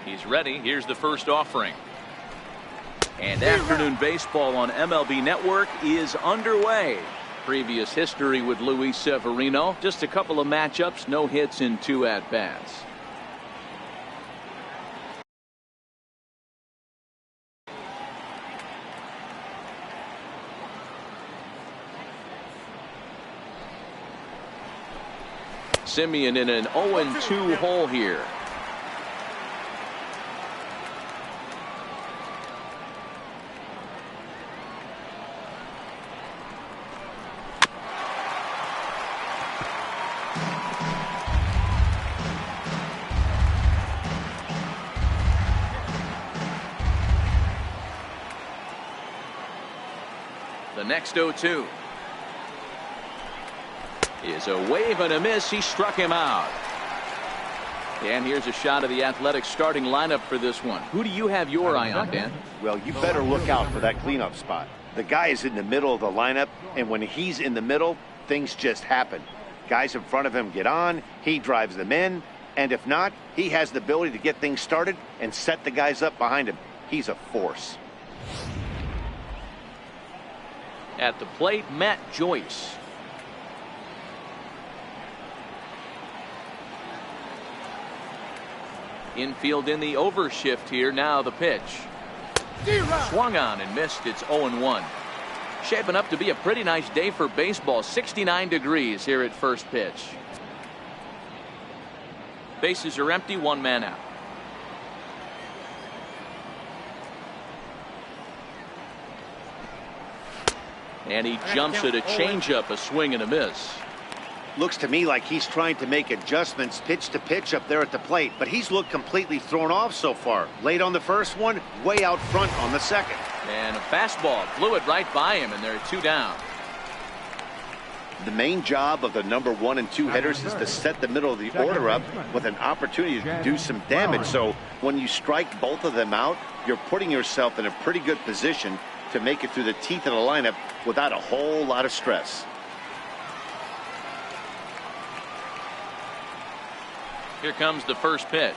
He's ready. Here's the first offering. And afternoon baseball on MLB Network is underway. Previous history with Luis Severino. Just a couple of matchups, no hits in 2 at-bats. Simeon in an 0-2 hole here. The next 0-2 is a wave and a miss. He struck him out. And here's a shot of the Athletics starting lineup for this one. Who do you have your eye on, Dan? Well, you better look out for that cleanup spot. The guy is in the middle of the lineup, and when he's in the middle, things just happen. Guys in front of him get on, he drives them in, and if not, he has the ability to get things started and set the guys up behind him. He's a force. At the plate, Matt Joyce. Infield in the overshift here. Now the pitch. Swung on and missed. It's 0-1. Shaping up to be a pretty nice day for baseball. 69 degrees here at first pitch. Bases are empty. 1 man out. And he jumps at a changeup, a swing and a miss. Looks to me like he's trying to make adjustments pitch to pitch up there at the plate, but he's looked completely thrown off so far. Late on the first one, way out front on the second. And a fastball flew it right by him, and they're 2 down. The main job of the number 1 and 2 hitters is to set the middle of the order up with an opportunity to do some damage. So when you strike both of them out, you're putting yourself in a pretty good position to make it through the teeth of the lineup without a whole lot of stress. Here comes the first pitch.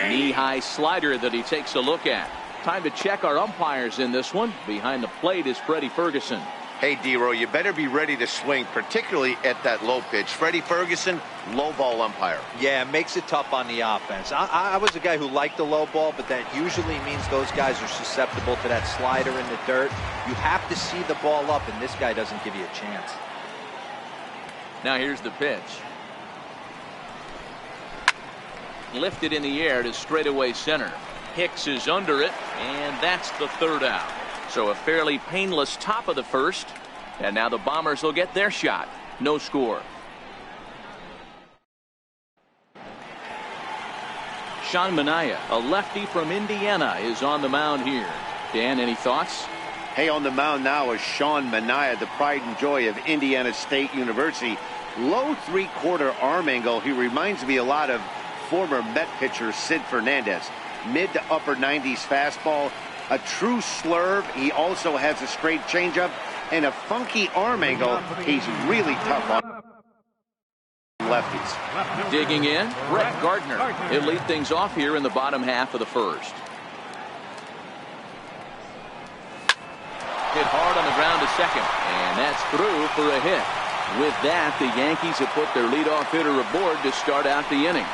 Knee-high slider that he takes a look at. Time to check our umpires in this one. Behind the plate is Freddie Ferguson. Hey, D-Row, you better be ready to swing, particularly at that low pitch. Freddie Ferguson, low ball umpire. Yeah, it makes it tough on the offense. I was a guy who liked the low ball, but that usually means those guys are susceptible to that slider in the dirt. You have to see the ball up, and this guy doesn't give you a chance. Now here's the pitch. Lifted in the air to straightaway center. Hicks is under it, and that's the 3rd out. So a fairly painless top of the first, and now the Bombers will get their shot. No score. Sean Manaea, a lefty from Indiana, is on the mound here. Dan, any thoughts? Hey, on the mound now is Sean Manaea, the pride and joy of Indiana State University. Low 3/4 arm angle. He reminds me a lot of former Met pitcher Sid Fernandez. Mid to upper 90s fastball, a true slurve. He also has a straight changeup and a funky arm angle. He's really tough on lefties. Digging in, Brett Gardner. He'll lead things off here in the bottom half of the first. Hit hard on the ground to second, and that's through for a hit. With that, the Yankees have put their leadoff hitter aboard to start out the inning.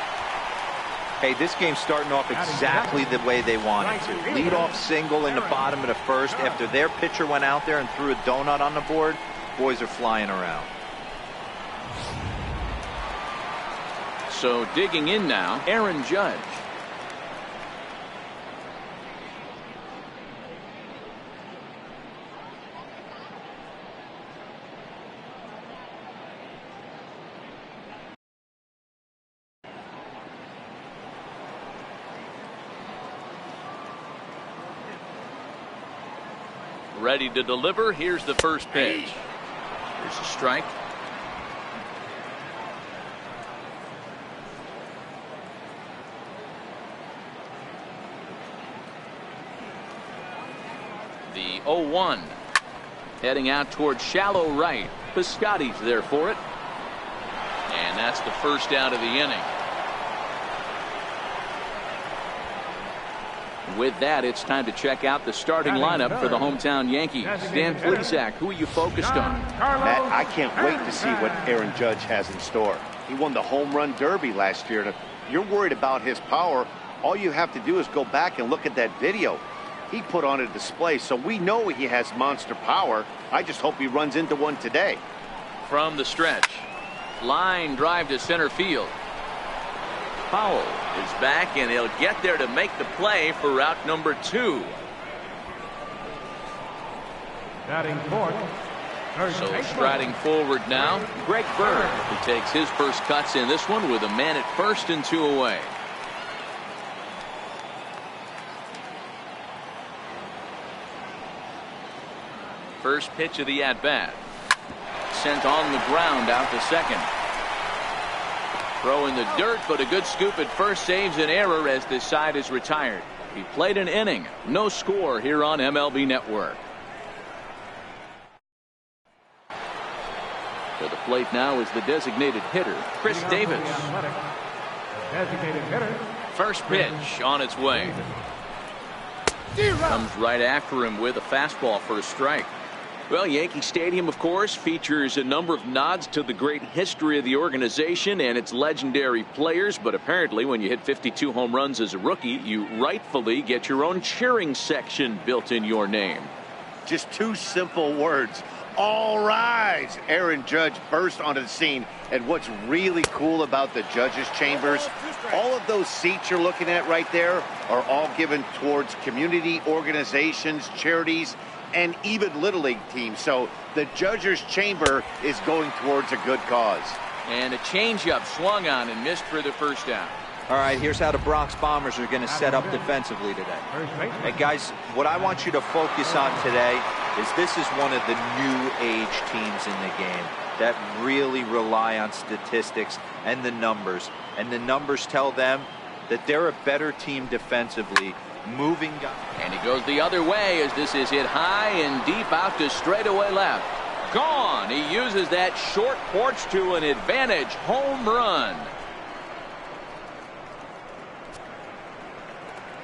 Hey, this game's starting off exactly the way they wanted to. Lead off single in the bottom of the first after their pitcher went out there and threw a donut on the board. Boys are flying around. So digging in now, Aaron Judge. Ready to deliver. Here's the first pitch. Here's a strike. The 0-1. Heading out towards shallow right. Piscotty's there for it. And that's the first out of the inning. With that, it's time to check out the starting lineup for the hometown Yankees. Dan Plesac, who are you focused on? Matt, I can't wait to see what Aaron Judge has in store. He won the home run derby last year. And if you're worried about his power, all you have to do is go back and look at that video. He put on a display, so we know he has monster power. I just hope he runs into one today. From the stretch, line drive to center field. Powell is back, and he'll get there to make the play for route number 2. Batting fourth. So striding forward now, Greg Bird, who takes his first cuts in this one with a man at first and 2 away. First pitch of the at-bat. Sent on the ground out to second. Throw in the dirt, but a good scoop at first saves an error as this side is retired. He played an inning. No score here on MLB Network. To the plate now is the designated hitter, Chris Davis. Designated hitter. First pitch on its way. Comes right after him with a fastball for a strike. Well, Yankee Stadium, of course, features a number of nods to the great history of the organization and its legendary players. But apparently, when you hit 52 home runs as a rookie, you rightfully get your own cheering section built in your name. Just 2 simple words. All rise. Aaron Judge burst onto the scene. And what's really cool about the judges' chambers, all of those seats you're looking at right there are all given towards community organizations, charities, and even Little League teams. So the judges' chamber is going towards a good cause. And a changeup swung on and missed for the first down. All right, here's how the Bronx Bombers are going to set up defensively today. And guys, what I want you to focus on today is this is one of the new age teams in the game that really rely on statistics and the numbers. And the numbers tell them that they're a better team defensively. Moving guys. And he goes the other way as this is hit high and deep out to straightaway left. Gone. He uses that short porch to an advantage home run.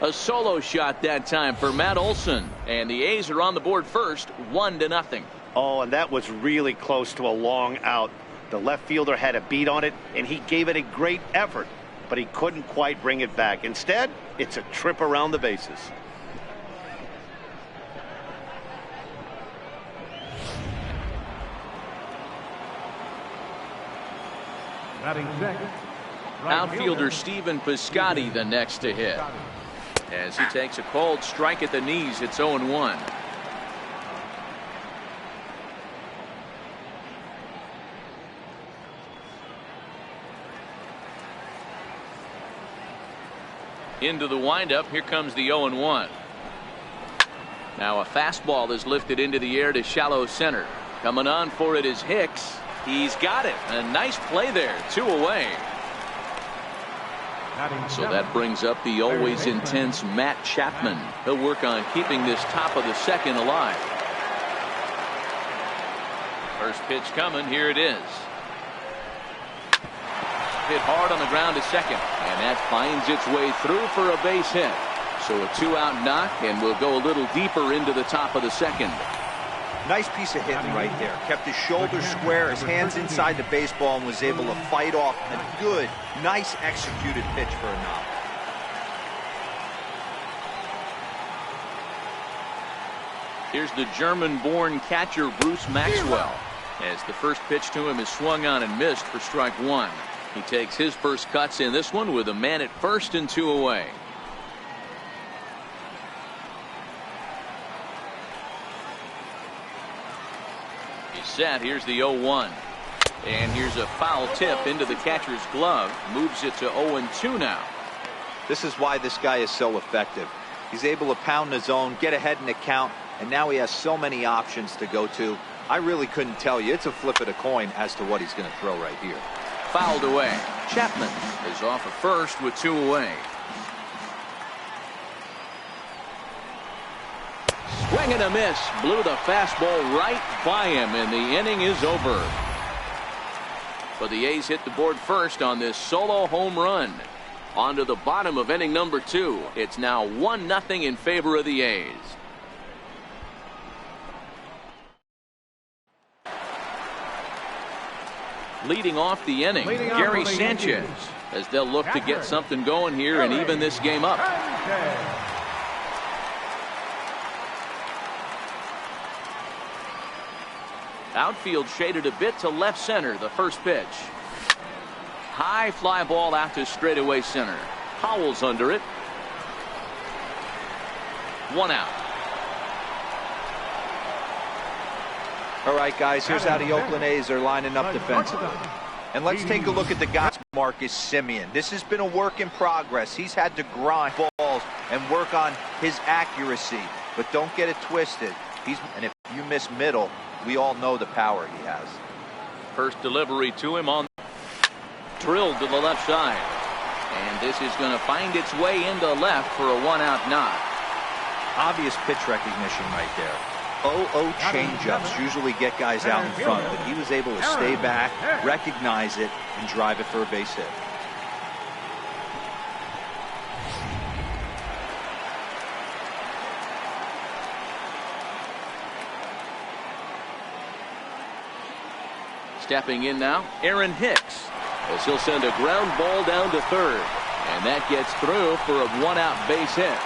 A solo shot that time for Matt Olson, and the A's are on the board first, 1-0. Oh, and that was really close to a long out. The left fielder had a beat on it, and he gave it a great effort, but he couldn't quite bring it back. Instead, it's a trip around the bases. Batting second. Outfielder Stephen Piscotty the next to hit. As he takes a cold strike at the knees, it's 0-1. Into the windup, here comes the 0-1. Now a fastball is lifted into the air to shallow center. Coming on for it is Hicks. He's got it. A nice play there, 2 away. So that brings up the always intense Matt Chapman. He'll work on keeping this top of the second alive. First pitch coming. Here it is. Hit hard on the ground to second, and that finds its way through for a base hit. So a 2-out knock, and we'll go a little deeper into the top of the second. Nice piece of hitting right there. Kept his shoulders square, his hands inside the baseball, and was able to fight off a good, nice executed pitch for a knock. Here's the German-born catcher Bruce Maxwell, as the first pitch to him is swung on and missed for strike 1. He takes his first cuts in this one with a man at first and 2 away. He's set. Here's the 0-1. And here's a foul tip into the catcher's glove. Moves it to 0-2 now. This is why this guy is so effective. He's able to pound the zone, get ahead in the count, and now he has so many options to go to. I really couldn't tell you. It's a flip of the coin as to what he's going to throw right here. Fouled away. Chapman is off at first with 2 away. Swing and a miss. Blew the fastball right by him, and the inning is over. But the A's hit the board first on this solo home run. On to the bottom of inning number 2. It's now 1-0 in favor of the A's. Leading off the inning, Gary Sanchez, as they'll look to get something going here and even this game up. Outfield shaded a bit to left center. The first pitch. High fly ball out to straightaway center. Howell's under it. 1 out. All right, guys, here's how the Oakland A's are lining up defensively. And let's take a look at the guy, Marcus Semien. This has been a work in progress. He's had to grind balls and work on his accuracy. But don't get it twisted. And if you miss middle, we all know the power he has. First delivery to him on. Drilled to the left side. And this is going to find its way into left for a 1-out knock. Obvious pitch recognition right there. 0-0 changeups usually get guys out in front, but he was able to stay back, recognize it, and drive it for a base hit. Stepping in now, Aaron Hicks, as he'll send a ground ball down to third, and that gets through for a 1-out base hit.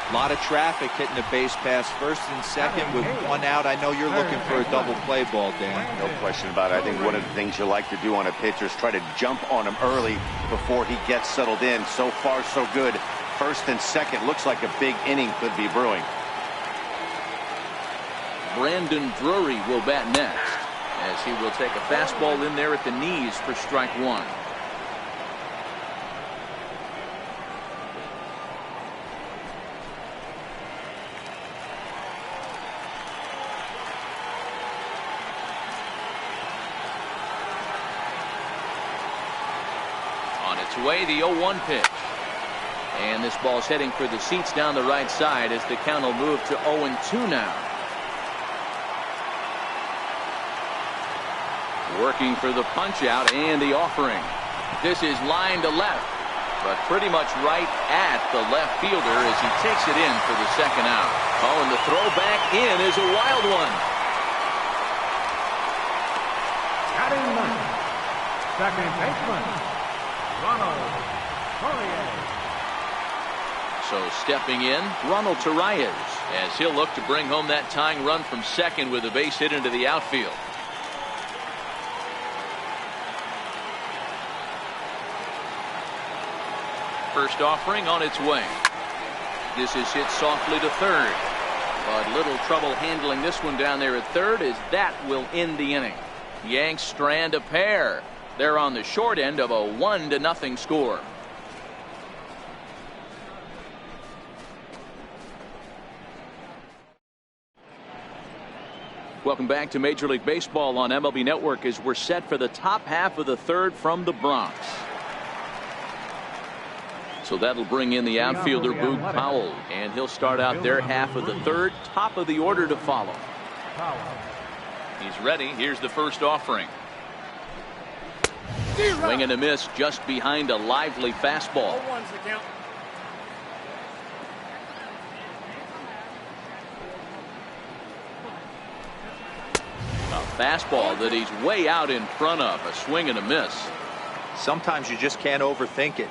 A lot of traffic hitting the base pass first and second with 1 out. I know you're looking for a double play ball, Dan. No question about it. I think one of the things you like to do on a pitcher is try to jump on him early before he gets settled in. So far, so good. First and second, looks like a big inning could be brewing. Brandon Drury will bat next, as he will take a fastball in there at the knees for strike 1. On its way, the 0-1 pitch. And this ball's heading for the seats down the right side as the count will move to 0-2 now. Working for the punch out and the offering. This is line to left, but pretty much right at the left fielder as he takes it in for the second out. Oh, and the throw back in is a wild one. Batting ninth, second baseman, Ronald Torres. So stepping in, Ronald Torres, as he'll look to bring home that tying run from second with a base hit into the outfield. First offering on its way. This is hit softly to third, but little trouble handling this one down there at third, as that will end the inning. Yanks strand a pair. They're on the short end of a 1-0 score. Welcome back to Major League Baseball on MLB Network as we're set for the top half of the third from the Bronx. So that'll bring in the outfielder Boog Powell, and he'll start out their half of the third. Top of the order to follow. He's ready. Here's the first offering. Swing and a miss just behind a lively fastball. A fastball that he's way out in front of. A swing and a miss. Sometimes you just can't overthink it.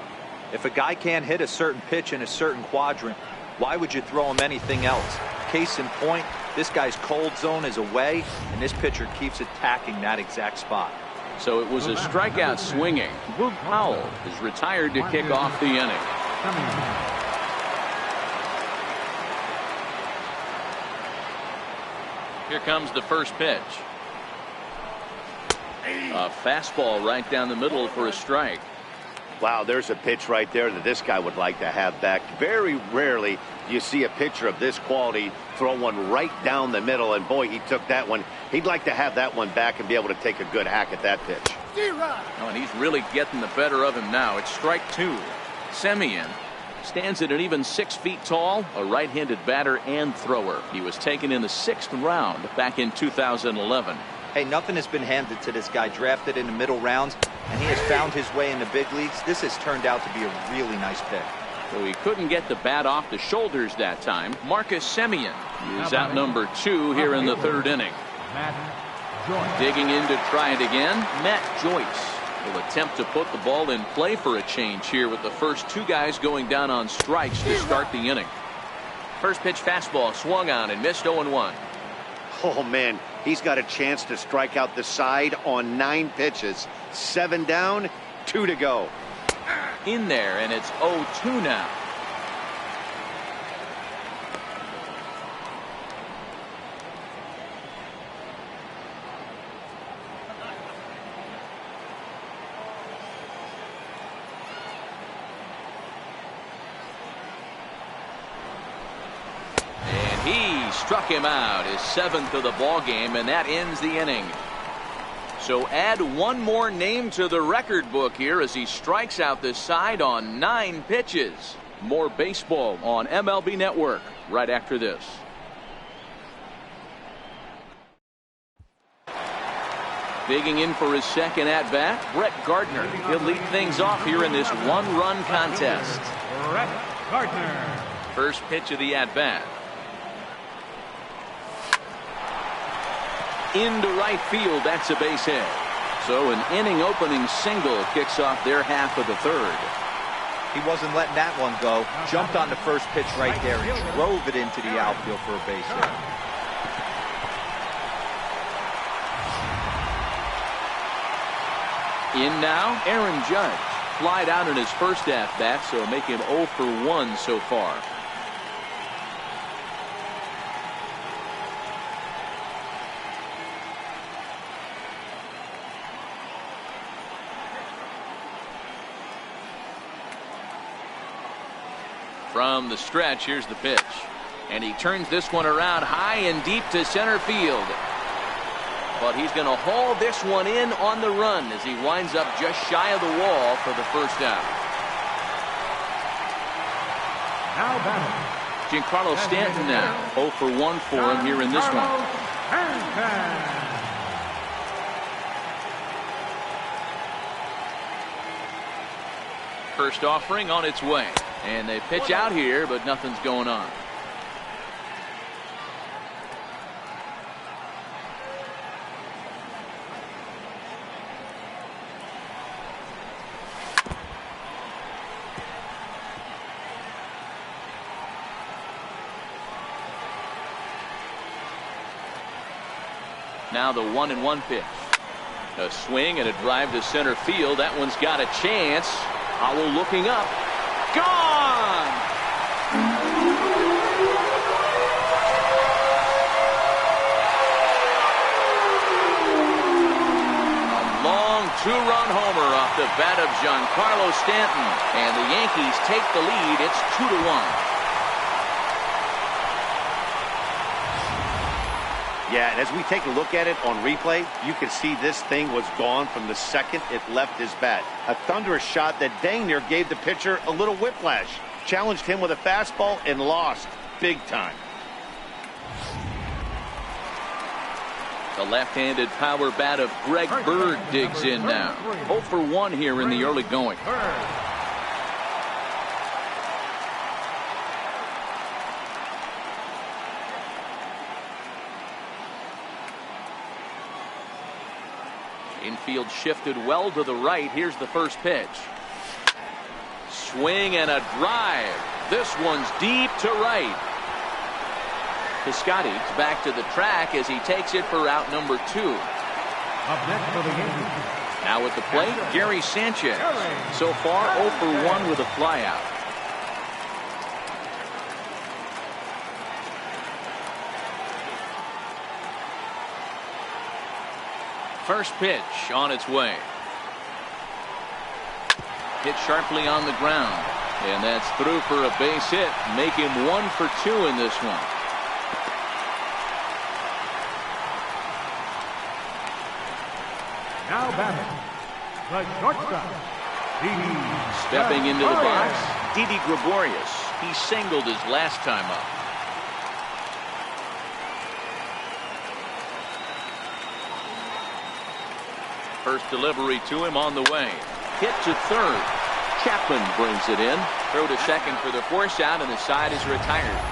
If a guy can't hit a certain pitch in a certain quadrant, why would you throw him anything else? Case in point, this guy's cold zone is away, and this pitcher keeps attacking that exact spot. So it was a strikeout swinging. Boog Powell is retired to kick off the inning. Here comes the first pitch. A fastball right down the middle for a strike. Wow, there's a pitch right there that this guy would like to have back. Very rarely do you see a pitcher of this quality throw one right down the middle, and boy, he took that one. He'd like to have that one back and be able to take a good hack at that pitch. Oh, and he's really getting the better of him now. It's strike 2. Semien stands at an even 6 feet tall, a right-handed batter and thrower. He was taken in the 6th round back in 2011. Hey, nothing has been handed to this guy. Drafted in the middle rounds, and he has found his way in the big leagues. This has turned out to be a really nice pick. So he couldn't get the bat off the shoulders that time. Marcus Semien is out number 2 here in the 3rd inning. Digging in to try it again, Matt Joyce will attempt to put the ball in play for a change here with the first 2 guys going down on strikes to start the inning. First pitch fastball swung on and missed 0-1. Oh, man, he's got a chance to strike out the side on 9 pitches. 7 down, 2 to go. In there, and it's 0-2 now. And he struck him out, his 7th of the ball game, and that ends the inning. So add one more name to the record book here as he strikes out this side on 9 pitches. More baseball on MLB Network right after this. Digging in for his second at-bat, Brett Gardner. He'll lead things off here in this 1-run contest. Brett Gardner. First pitch of the at-bat. Into right field, that's a base hit. So an inning opening single kicks off their half of the 3rd. He wasn't letting that one go. Jumped on the first pitch right there and drove it into the outfield for a base hit. In now, Aaron Judge. Flied out in his first at-bat, so make him 0 for 1 so far. From the stretch, here's the pitch. And he turns this one around high and deep to center field. But he's going to haul this one in on the run as he winds up just shy of the wall for the first out. Now batting. Giancarlo Stanton now 0 for 1 for him here in this one. First offering on its way. And they pitch out here, but nothing's going on. Now the 1-1 pitch. A swing and a drive to center field. That one's got a chance. Howell looking up. Gone! A long 2-run homer off the bat of Giancarlo Stanton. And the Yankees take the lead. It's 2-1. Yeah, and as we take a look at it on replay, you can see this thing was gone from the second it left his bat. A thunderous shot that dang near gave the pitcher a little whiplash. Challenged him with a fastball and lost big time. The left-handed power bat of Greg Bird digs in now. 0 for 1 here in the early going. Infield shifted well to the right. Here's the first pitch. Swing and a drive. This one's deep to right. Piscotty's back to the track as he takes it for out number 2. Up next for the Yankees. Now at the plate, Gary Sanchez. So far 0 for 1 with a flyout. First pitch on its way. Hit sharply on the ground. And that's through for a base hit. Make him 1 for 2 in this one. Now batting. The shortstop. Stepping into the box, Didi Gregorius. He singled his last time up. First delivery to him on the way. Hit to third. Chapman brings it in. Throw to second for the force out, and the side is retired.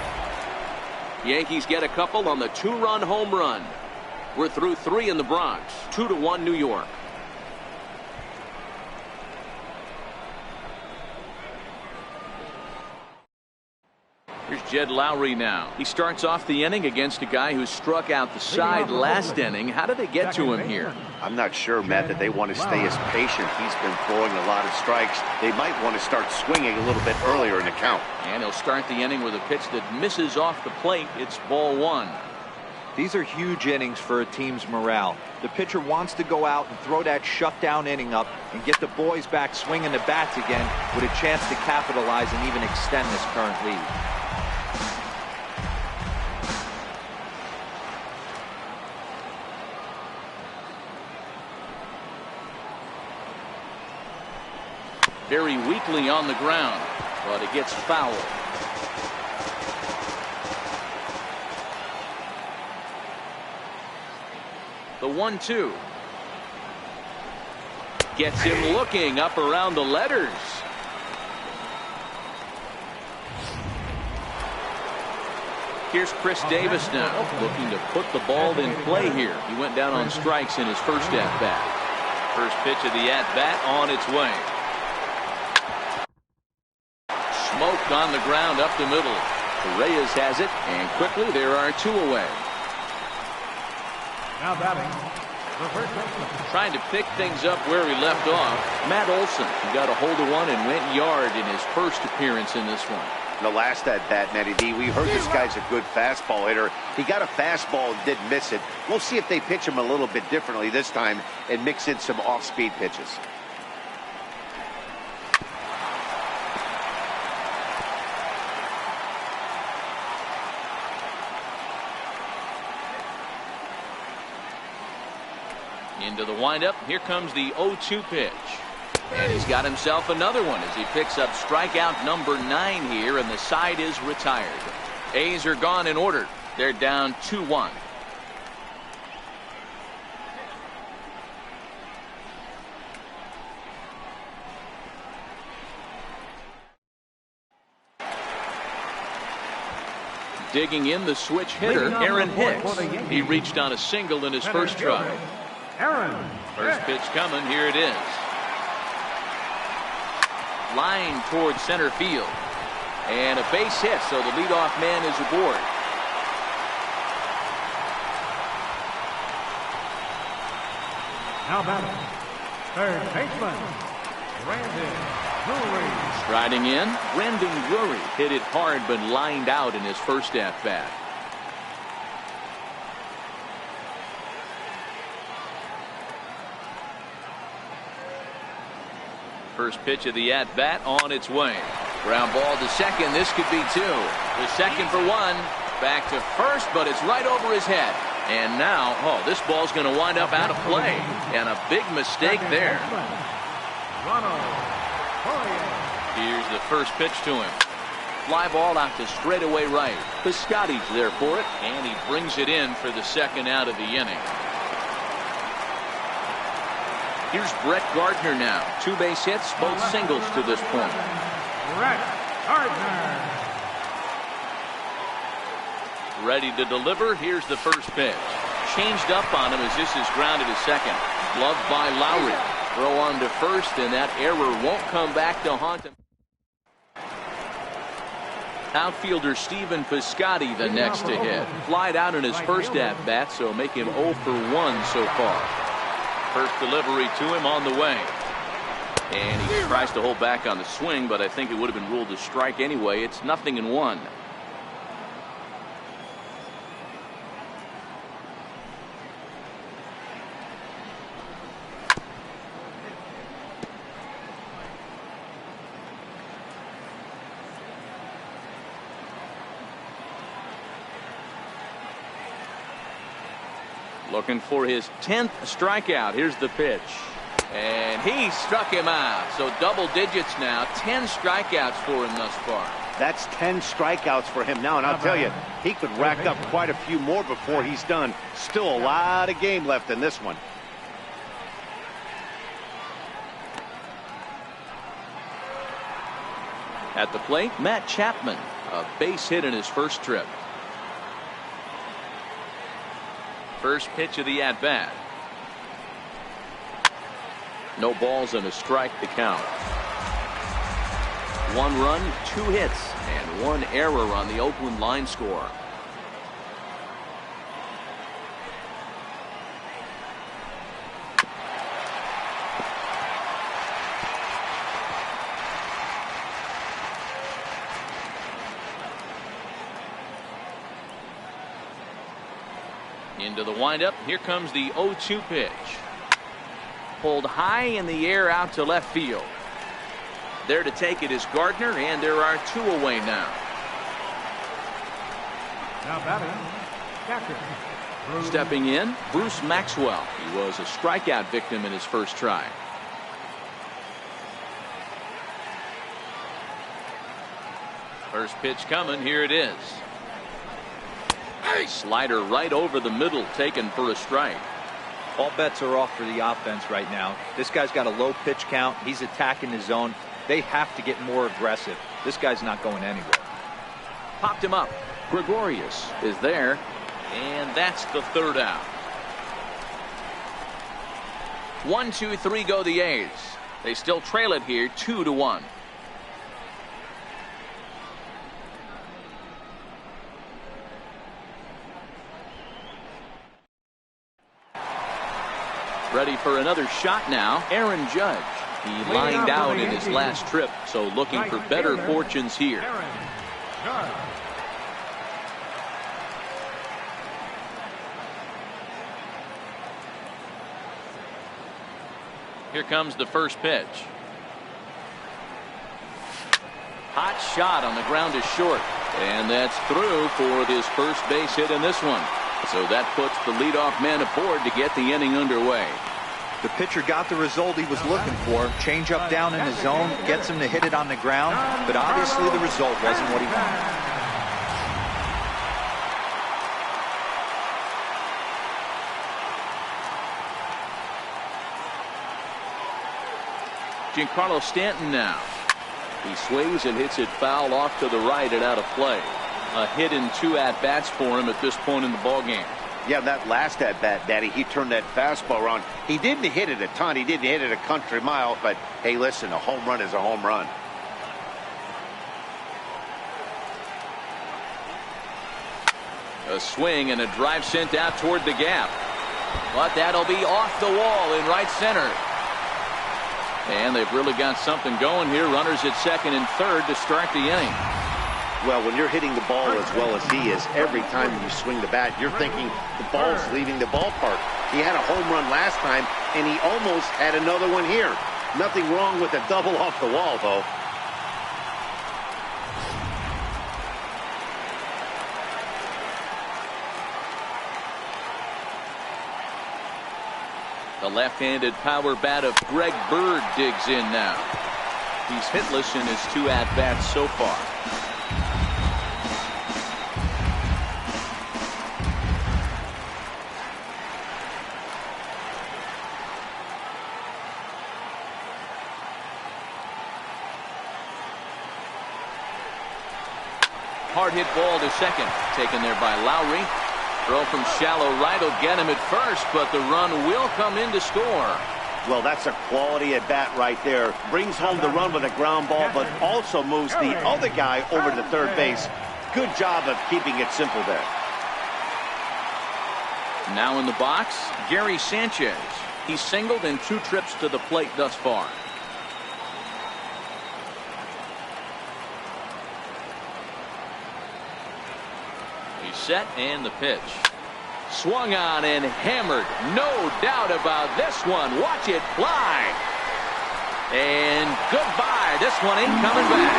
Yankees get a couple on the 2-run home run. We're through 3 in the Bronx. 2-1 New York. Here's Jed Lowry now. He starts off the inning against a guy who struck out the side last inning. How did they get to him here? I'm not sure, Matt, that they want to stay as patient. He's been throwing a lot of strikes. They might want to start swinging a little bit earlier in the count. And he'll start the inning with a pitch that misses off the plate. It's ball 1. These are huge innings for a team's morale. The pitcher wants to go out and throw that shutdown inning up and get the boys back swinging the bats again with a chance to capitalize and even extend this current lead. Very weakly on the ground, but it gets fouled. The 1-2. Gets him looking up around the letters. Here's Chris Davis now, looking to put the ball in play here. He went down on strikes in his first at-bat. First pitch of the at-bat on its way. Smoked on the ground up the middle. Reyes has it, and quickly there are 2 away. Now batting, the first baseman. Trying to pick things up where he left off, Matt Olson. He got a hold of one and went yard in his first appearance in this one. The last at-bat, Matty D, we heard this guy's a good fastball hitter. He got a fastball and didn't miss it. We'll see if they pitch him a little bit differently this time and mix in some off-speed pitches. Into the windup. Here comes the 0-2 pitch. And he's got himself another one as he picks up strikeout number 9 here, and the side is retired. A's are gone in order. They're down 2-1. Digging in the switch hitter, Aaron Hicks. He reached on a single in his first try. First pitch coming. Here it is. Line towards center field. And a base hit, so the leadoff man is aboard. Now batting, third baseman, Brandon Drury. Striding in, Brandon Drury hit it hard but lined out in his first at-bat. First pitch of the at-bat on its way. Ground ball to second. This could be 2. The second for 1. Back to first, but it's right over his head. And now, this ball's going to wind up out of play. And a big mistake there. Here's the first pitch to him. Fly ball out to straightaway right. Piscotty's there for it, and he brings it in for the second out of the inning. Here's Brett Gardner now. 2 base hits, both singles to this point. Brett Gardner. Ready to deliver. Here's the first pitch. Changed up on him as this is grounded to second. Gloved by Lowry. Throw on to first, and that error won't come back to haunt him. Outfielder Stephen Piscotty the next to hit. Flied out in his first at-bat, so make him 0 for 1 so far. First delivery to him on the way. And he tries to hold back on the swing, but I think it would have been ruled a strike anyway. It's 0-1. Looking for his 10th strikeout. Here's the pitch. And he struck him out. So double digits now. 10 strikeouts for him thus far. That's 10 strikeouts for him now. And I'll tell you, he could rack up quite a few more before he's done. Still a lot of game left in this one. At the plate, Matt Chapman, a base hit in his first trip. First pitch of the at-bat. No balls and a strike to count. 1 run, 2 hits, and 1 error on the Oakland line score. Into the windup. Here comes the 0-2 pitch. Pulled high in the air out to left field. There to take it is Gardner, and there are 2 away now. Now batting, catcher. Stepping in, Bruce Maxwell. He was a strikeout victim in his first try. First pitch coming. Here it is. Slider right over the middle, taken for a strike. All bets are off for the offense right now. This guy's got a low pitch count. He's attacking the zone. They have to get more aggressive. This guy's not going anywhere. Popped him up. Gregorius is there, and that's the 3rd out. 1, 2, 3 go the A's. They still trail it here 2-1. Ready for another shot now, Aaron Judge. He lined out in his last trip, so looking for better fortunes here. Aaron Judge. Here comes the first pitch. Hot shot on the ground is short, and that's through for his first base hit in this one. So that puts the leadoff man aboard to get the inning underway. The pitcher got the result he was looking for. Change up down in the zone, gets him to hit it on the ground, but obviously the result wasn't what he wanted. Giancarlo Stanton now. He swings and hits it foul off to the right and out of play. A hit in 2 at-bats for him at this point in the ballgame. Yeah, that last at-bat, Daddy, he turned that fastball around. He didn't hit it a ton. He didn't hit it a country mile, but hey, listen, a home run is a home run. A swing and a drive sent out toward the gap. But that'll be off the wall in right center. And they've really got something going here. Runners at second and third to start the inning. Well, when you're hitting the ball as well as he is, every time you swing the bat, you're thinking the ball's leaving the ballpark. He had a home run last time, and he almost had another one here. Nothing wrong with a double off the wall, though. The left-handed power bat of Greg Bird digs in now. He's hitless in his 2 at-bats so far. Hard hit ball to second, taken there by Lowry. Throw from shallow right will get him at first, but the run will come in to score. Well, that's a quality at bat right there. Brings home the run with a ground ball, but also moves the other guy over to third base. Good job of keeping it simple there. Now in the box, Gary Sanchez. He's singled in 2 trips to the plate thus far. Set and the pitch. Swung on and hammered. No doubt about this one. Watch it fly. And goodbye. This one ain't coming back.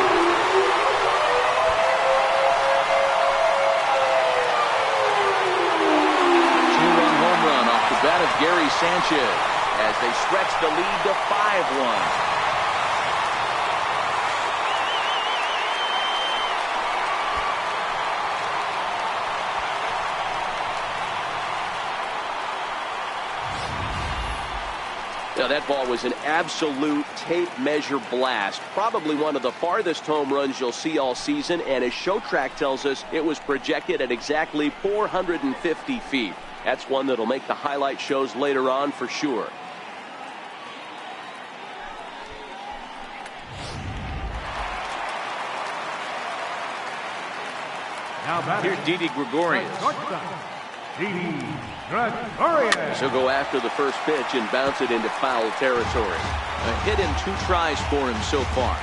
2-run home run off the bat of Gary Sanchez as they stretch the lead to 5-1. Now, that ball was an absolute tape measure blast. Probably one of the farthest home runs you'll see all season. And as Show Track tells us, it was projected at exactly 450 feet. That's one that'll make the highlight shows later on for sure. Here's Didi Gregorius. He'll go after the first pitch and bounce it into foul territory. A hit in 2 tries for him so far.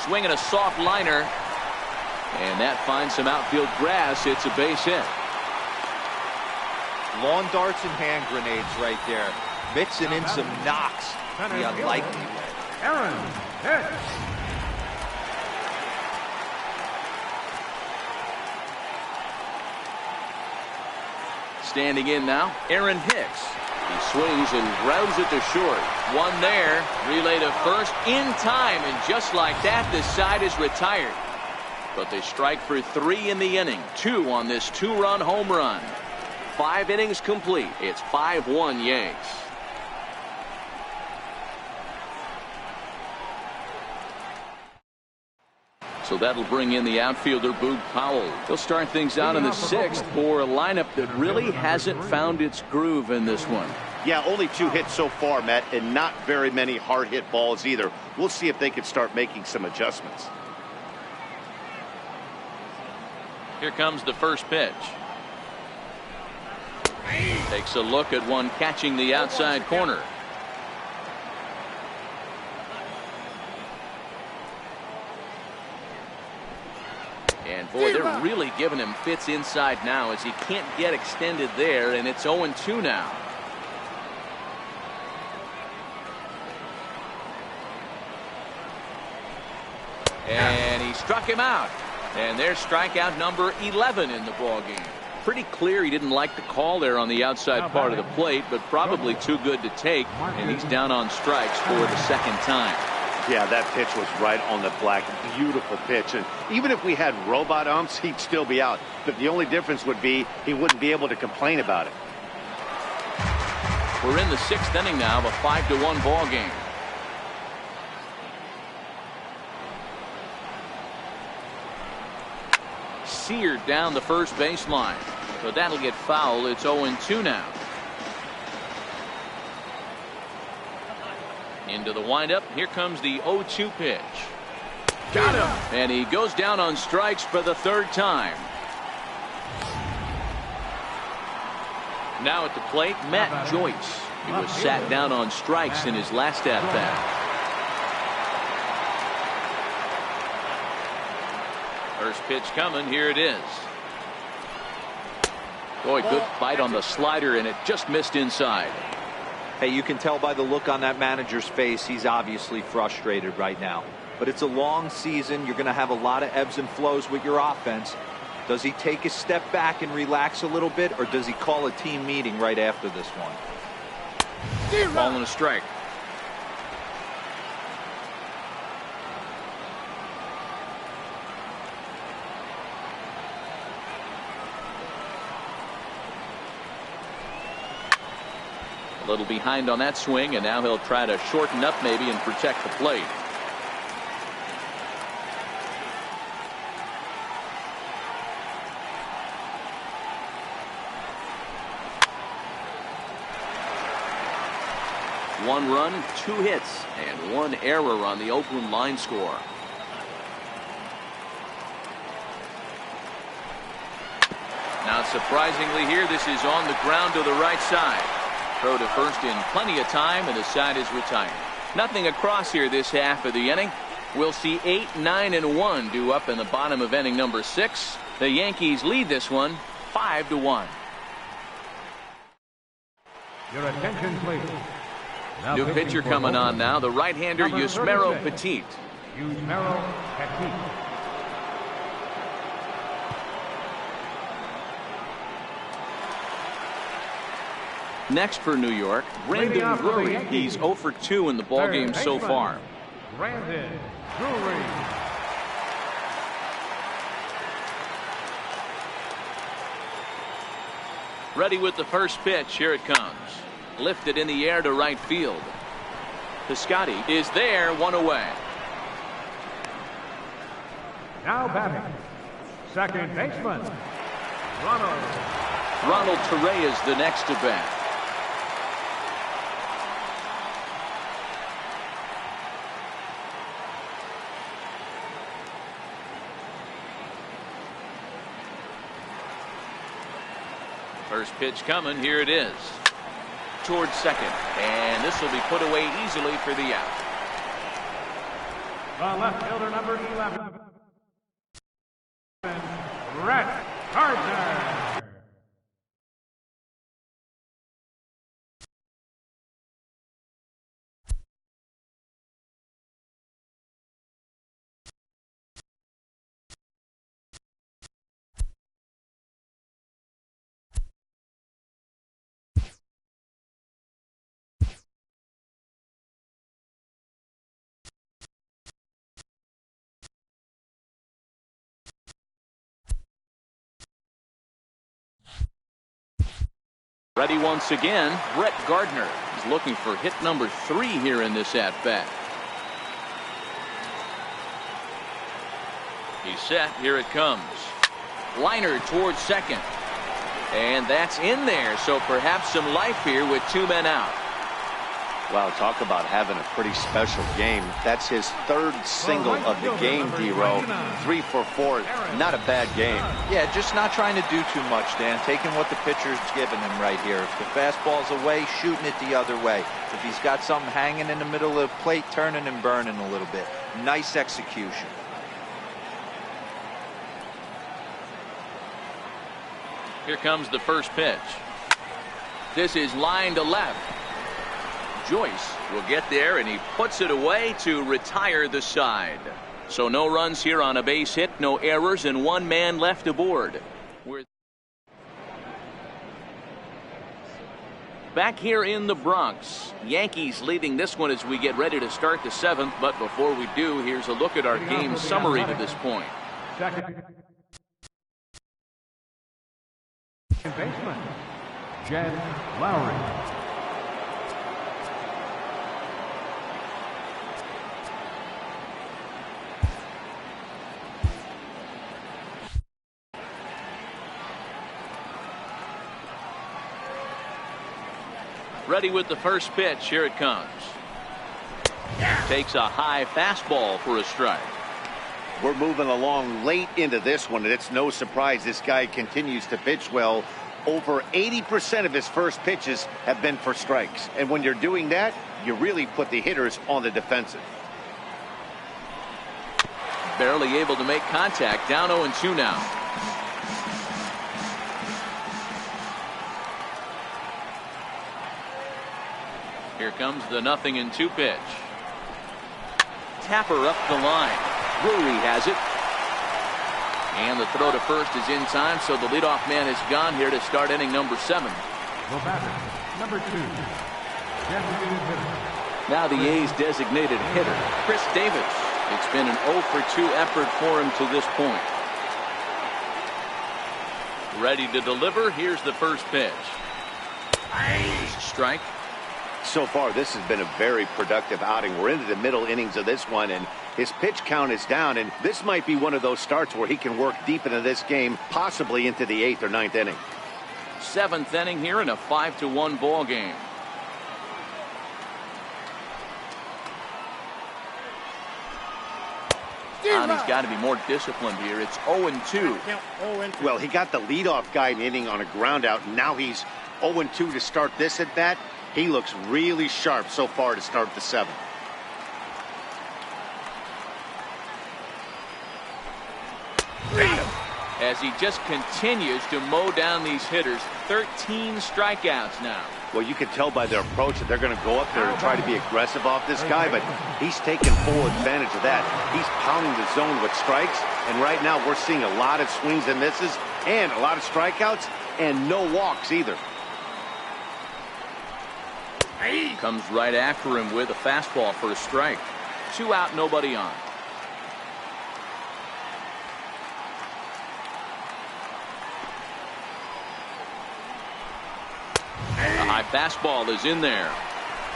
Swinging a soft liner. And that finds some outfield grass. It's a base hit. Lawn darts and hand grenades right there. Mixing in some knocks the unlikely way. Aaron Hicks. Standing in now, Aaron Hicks. He swings and grounds it to short. One there. Relay to first in time. And just like that, the side is retired. But they strike for 3 in the inning. 2 on this 2-run home run. 5 innings complete. It's 5-1 Yanks. So that'll bring in the outfielder Boog Powell. He'll start things out in the 6th for a lineup that really hasn't found its groove in this one. Yeah, only 2 hits so far, Matt, and not very many hard hit balls either. We'll see if they can start making some adjustments. Here comes the first pitch. Takes a look at one catching the outside corner. And boy, they're really giving him fits inside now as he can't get extended there, and it's 0-2 now. And he struck him out. And there's strikeout number 11 in the ballgame. Pretty clear he didn't like the call there on the outside part of the plate, but probably too good to take, and he's down on strikes for the 2nd time. Yeah, that pitch was right on the black. Beautiful pitch. And even if we had robot umps, he'd still be out. But the only difference would be he wouldn't be able to complain about it. We're in the 6th inning now of a 5-1 ball game. Seared down the first baseline. So that'll get foul. It's 0-2 now. Into the windup. Here comes the 0-2 pitch. Got him. And he goes down on strikes for the 3rd time. Now at the plate, Matt Joyce. He was sat down on strikes in his last at-bat. First pitch coming. Here it is. Boy, good bite on the slider, and it just missed inside. Hey, you can tell by the look on that manager's face, he's obviously frustrated right now. But it's a long season. You're going to have a lot of ebbs and flows with your offense. Does he take a step back and relax a little bit, or does he call a team meeting right after this one? Ball and a strike. A little behind on that swing, and now he'll try to shorten up maybe and protect the plate. One run, 2 hits, and 1 error on the Oakland line score. Now, surprisingly here, this is on the ground to the right side. Throw to first in plenty of time, and the side is retired. Nothing across here this half of the inning. We'll see 8, 9, and 1 due up in the bottom of inning number 6. The Yankees lead this one 5-1. Your attention, please. Now New pitcher coming on now, the right-hander Yusmeiro Petit. Yusmeiro Petit. Next for New York, Brandon Drury. He's 0 for 2 in the ballgame so far. Brandon Drury. Ready with the first pitch. Here it comes. Lifted in the air to right field. Piscotty is there, one away. Now batting, second baseman, Ronald Teray is the next to bat. First pitch coming. Here it is. Towards second. And this will be put away easily for the out. The left fielder, number 11, Brett Gardner. Ready once again, Brett Gardner. He's looking for hit number 3 here in this at-bat. He's set. Here it comes. Liner towards second. And that's in there, so perhaps some life here with 2 men out. Wow, talk about having a pretty special game. That's his 3rd single of the game, D-Row. 3 for 4. Not a bad game. Yeah, just not trying to do too much, Dan. Taking what the pitcher's giving him right here. If the fastball's away, shooting it the other way. If he's got something hanging in the middle of the plate, turning and burning a little bit. Nice execution. Here comes the first pitch. This is line to left. Joyce will get there, and he puts it away to retire the side. So no runs here on a base hit, no errors, and 1 man left aboard. We're back here in the Bronx. Yankees leading this one as we get ready to start the 7th. But before we do, here's a look at our game summary to this point. Second baseman, Jed Lowry. Ready with the first pitch. Here it comes. Takes a high fastball for a strike. We're moving along late into this one, and it's no surprise this guy continues to pitch well. Over 80% of his first pitches have been for strikes. And when you're doing that, you really put the hitters on the defensive. Barely able to make contact. Down 0-2 now. Here comes the 0-2 pitch. Tapper up the line. Drury has it. And the throw to first is in time, so the leadoff man is gone here to start inning number 7. The batter, number 2, designated hitter. Now the A's designated hitter, Chris Davis. It's been an 0 for 2 effort for him to this point. Ready to deliver. Here's the first pitch. Strike. So far, this has been a very productive outing. We're into the middle innings of this one, and his pitch count is down, and this might be one of those starts where he can work deep into this game, possibly into the 8th or 9th inning. 7th inning here in a 5-1 ball game. And he's got to be more disciplined here. It's 0-2. Well, he got the leadoff guy in the inning on a ground out, and now he's 0-2 to start this at bat. He looks really sharp so far to start the 7th. As he just continues to mow down these hitters. 13 strikeouts now. Well, you can tell by their approach that they're going to go up there and try to be aggressive off this guy, but he's taking full advantage of that. He's pounding the zone with strikes, and right now we're seeing a lot of swings and misses and a lot of strikeouts and no walks either. Comes right after him with a fastball for a strike. 2 out, nobody on. A high fastball is in there.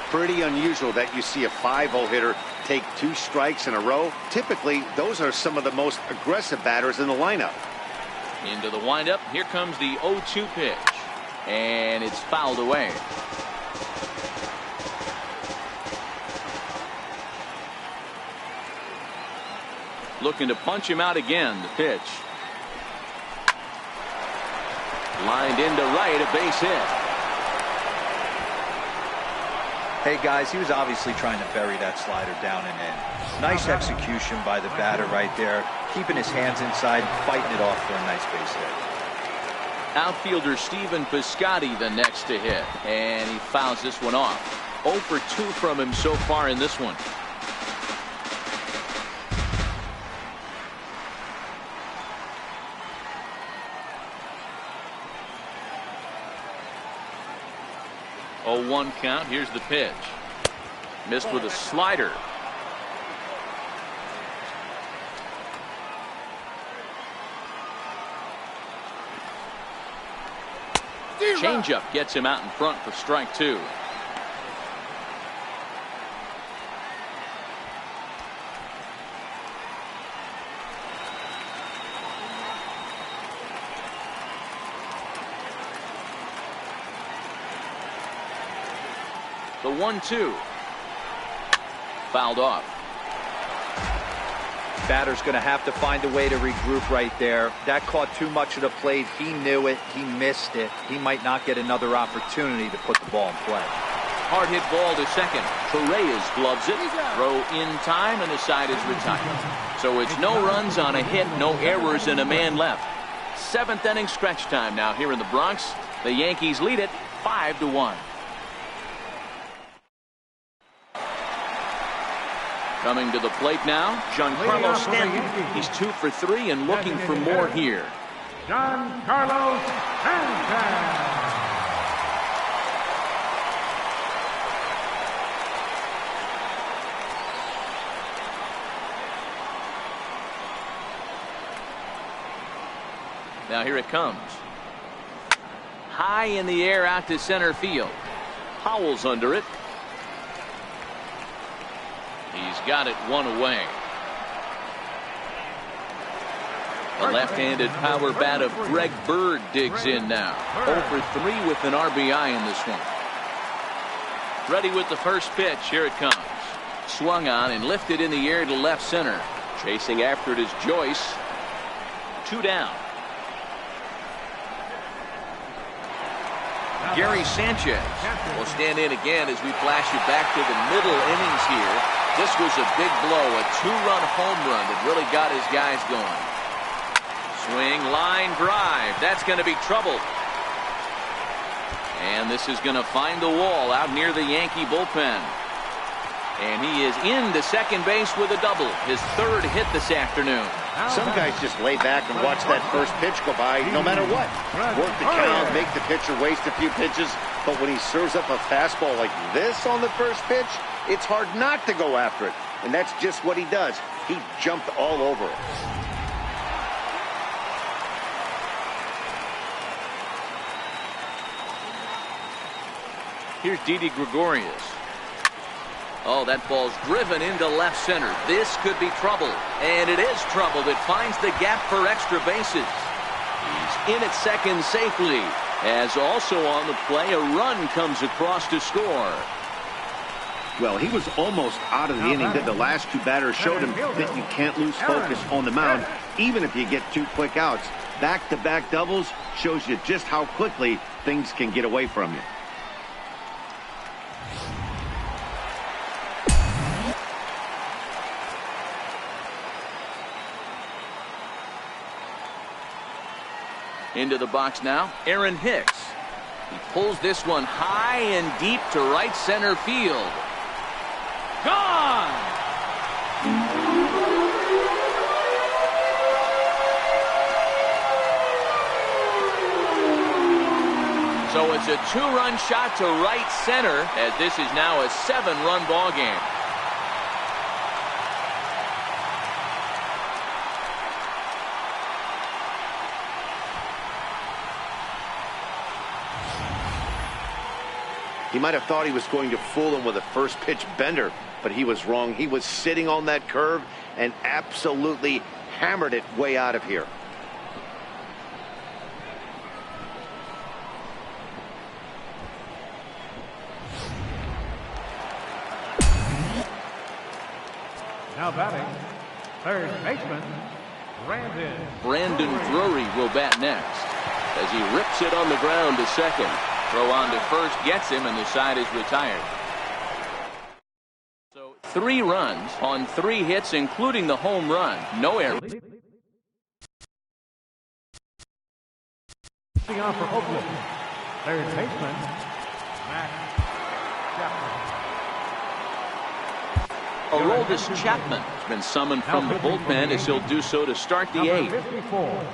Pretty unusual that you see a 5-0 hitter take 2 strikes in a row. Typically, those are some of the most aggressive batters in the lineup. Into the windup. Here comes the 0-2 pitch. And it's fouled away. Looking to punch him out again. The pitch. Lined into right, a base hit. Hey guys, he was obviously trying to bury that slider down and in. Nice execution by the batter right there, keeping his hands inside, fighting it off for a nice base hit. Outfielder Stephen Piscotty the next to hit, and he fouls this one off. 0 for 2 from him so far in this one. Oh, 1 count. Here's the pitch. Missed with a slider. Changeup gets him out in front for strike 2. The 1-2. Fouled off. Batter's going to have to find a way to regroup right there. That caught too much of the plate. He knew it. He missed it. He might not get another opportunity to put the ball in play. Hard hit ball to second. Torres gloves it. Throw in time, and the side is retired. So it's no runs on a hit, no errors, and a man left. 7th inning stretch time now here in the Bronx. The Yankees lead it 5-1. Coming to the plate now, Giancarlo Stanton. He's 2 for 3 and looking for more here. Giancarlo Stanton. Now here it comes. High in the air out to center field. Howell's under it. He's got it 1 away. The left-handed power bat of Greg Bird digs in now. 0 for 3 with an RBI in this one. Ready with the first pitch. Here it comes. Swung on and lifted in the air to left center. Chasing after it is Joyce. 2 down. Gary Sanchez will stand in again as we flash you back to the middle innings here. This was a big blow, a 2-run home run that really got his guys going. Swing, line drive. That's going to be trouble. And this is going to find the wall out near the Yankee bullpen. And he is into second base with a double. His 3rd hit this afternoon. Some guys just lay back and watch that first pitch go by no matter what. Work the count, make the pitcher waste a few pitches. But when he serves up a fastball like this on the first pitch, it's hard not to go after it. And that's just what he does. He jumped all over it. Here's Didi Gregorius. Oh, that ball's driven into left center. This could be trouble. And it is trouble that finds the gap for extra bases. He's in at second safely. As also on the play, a run comes across to score. Well, he was almost out of the inning that the last 2 batters showed him that you can't lose focus on the mound, even if you get 2 quick outs. Back-to-back doubles shows you just how quickly things can get away from you. Into the box now, Aaron Hicks. He pulls this one high and deep to right center field. Gone! So it's a 2-run shot to right center, as this is now a 7-run ball game. He might have thought he was going to fool him with a first pitch bender, but he was wrong. He was sitting on that curve and absolutely hammered it way out of here. Now batting, third baseman, Brandon Drury will bat next as he rips it on the ground to second. Throw on to first gets him, and the side is retired. So 3 runs on 3 hits, including the home run. No error. on for Oakland, third baseman, Max Chapman. Aroldis Chapman has been summoned from the bullpen as he'll do so to start the 8th. 54,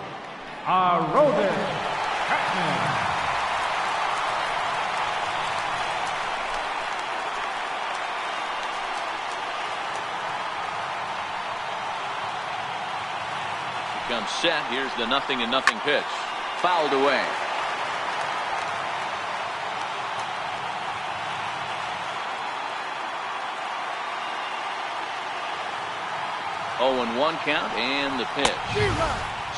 Aroldis Chapman. Comes set. Here's the 0-0 pitch. Fouled away. Oh, and 1 count, and the pitch.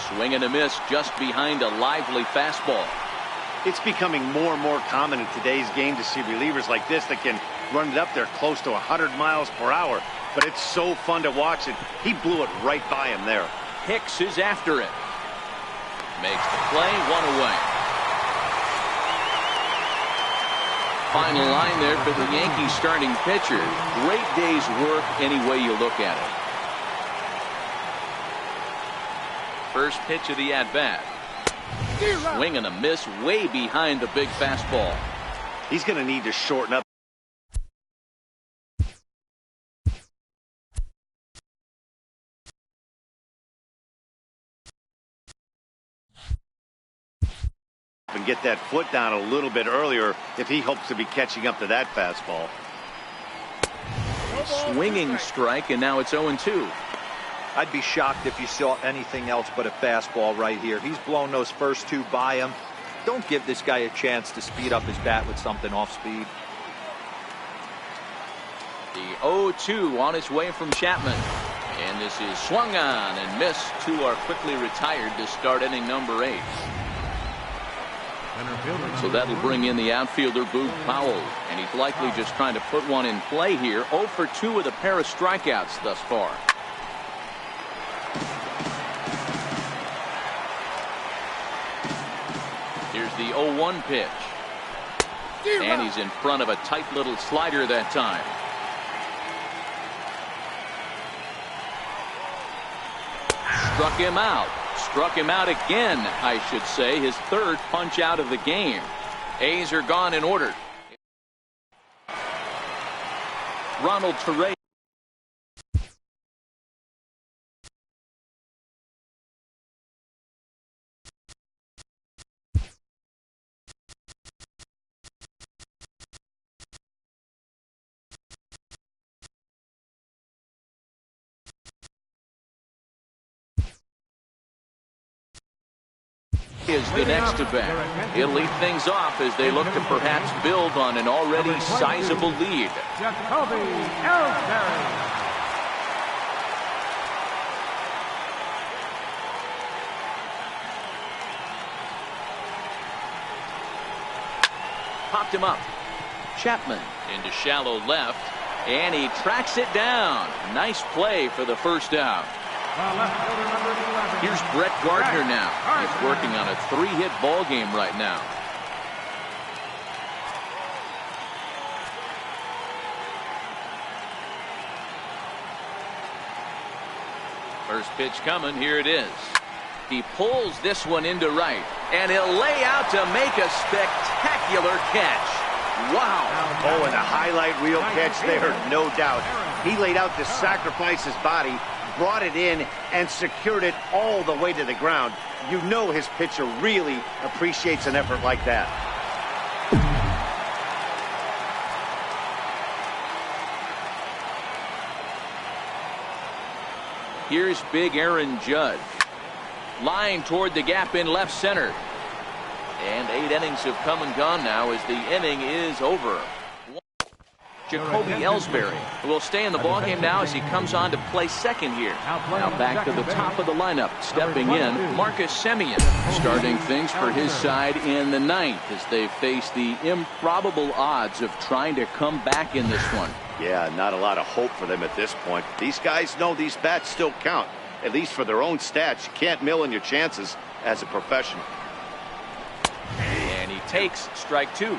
Swing and a miss just behind a lively fastball. It's becoming more and more common in today's game to see relievers like this that can run it up there close to 100 miles per hour. But it's so fun to watch it. He blew it right by him there. Hicks is after it. Makes the play, 1 away. Final line there for the Yankees starting pitcher. Great day's work any way you look at it. First pitch of the at-bat. Swing and a miss way behind the big fastball. He's going to need to shorten up and get that foot down a little bit earlier if he hopes to be catching up to that fastball. Swinging strike, and now it's 0-2. I'd be shocked if you saw anything else but a fastball right here. He's blown those first 2 by him. Don't give this guy a chance to speed up his bat with something off speed. The 0-2 on its way from Chapman. And this is swung on and missed. 2 are quickly retired to start inning number 8. So that'll bring in the outfielder Boog Powell, and he's likely just trying to put one in play here. 0 for 2 with a pair of strikeouts thus far. Here's the 0-1 pitch, and he's in front of a tight little slider that time. Struck him out again, I should say. His 3rd punch out of the game. A's are gone in order. Ronald Torrey. Is the next to bat. He'll lead things off as they look to perhaps build on an already sizable lead. Jacoby Ellsbury. Popped him up. Chapman into shallow left, and he tracks it down. Nice play for the first out. Here's Brett Gardner now. He's working on a 3-hit ball game right now. First pitch coming. Here it is. He pulls this one into right, and he'll lay out to make a spectacular catch. Wow. Oh, and a highlight reel catch there, no doubt. He laid out to sacrifice his body, brought it in, and secured it all the way to the ground. You know his pitcher really appreciates an effort like that. Here's big Aaron Judge. Line toward the gap in left center. And 8 innings have come and gone now as the inning is over. Jacoby Ellsbury will stay in the ballgame now as he comes on to play second here. Now back to the top of the lineup. Stepping in, Marcus Semien, starting things for his side in the 9th as they face the improbable odds of trying to come back in this one. Yeah, not a lot of hope for them at this point. These guys know these bats still count, at least for their own stats. You can't mill in your chances as a professional. And he takes strike 2.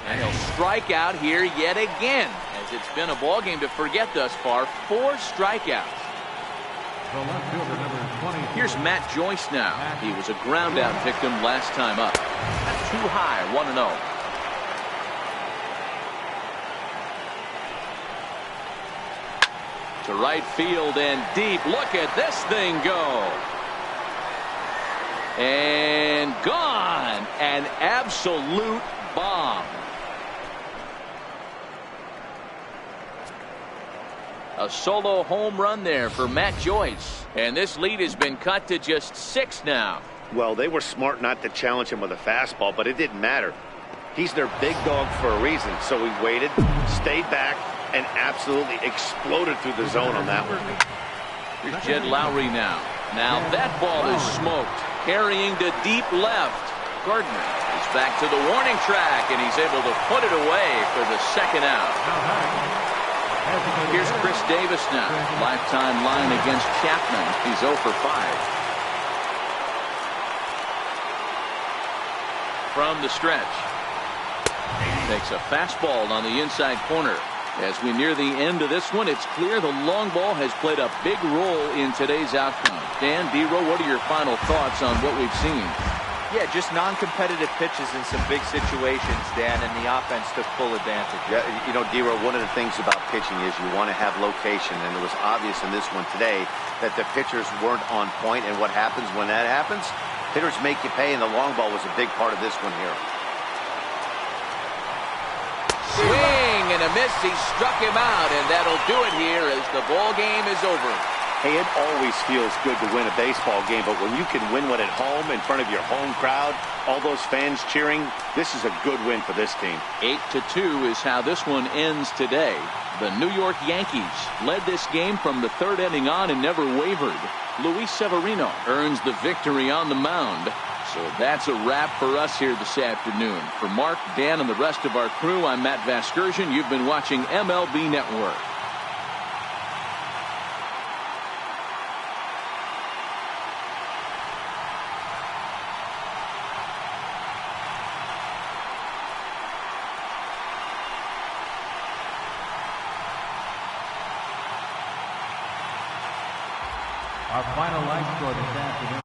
And he'll strike out here yet again, as it's been a ball game to forget thus far. 4 strikeouts. Here's Matt Joyce now. He was a ground out victim last time up. That's too high, 1-0. To right field and deep. Look at this thing go. And gone. An absolute bomb. A solo home run there for Matt Joyce. And this lead has been cut to just 6 now. Well, they were smart not to challenge him with a fastball, but it didn't matter. He's their big dog for a reason. So he waited, stayed back, and absolutely exploded through the zone on that one. Here's Jed Lowry now. Now that ball is smoked. Carrying to deep left. Gardner is back to the warning track, and he's able to put it away for the second out. Here's Chris Davis now. Lifetime line against Chapman. He's 0 for 5. From the stretch. Takes a fastball on the inside corner. As we near the end of this one, it's clear the long ball has played a big role in today's outcome. Dan, D-Row, what are your final thoughts on what we've seen? Yeah, just non-competitive pitches in some big situations, Dan, and the offense took full advantage. Yeah, you know, D-Row, one of the things about pitching is you want to have location, and it was obvious in this one today that the pitchers weren't on point, and what happens when that happens? Hitters make you pay, and the long ball was a big part of this one here. Swing and a miss. He struck him out, and that'll do it here as the ball game is over. Hey, it always feels good to win a baseball game, but when you can win one at home in front of your home crowd, all those fans cheering, this is a good win for this team. 8-2 is how this one ends today. The New York Yankees led this game from the 3rd inning on and never wavered. Luis Severino earns the victory on the mound. So that's a wrap for us here this afternoon. For Mark, Dan, and the rest of our crew, I'm Matt Vasgersian. You've been watching MLB Network. Our final line score this afternoon.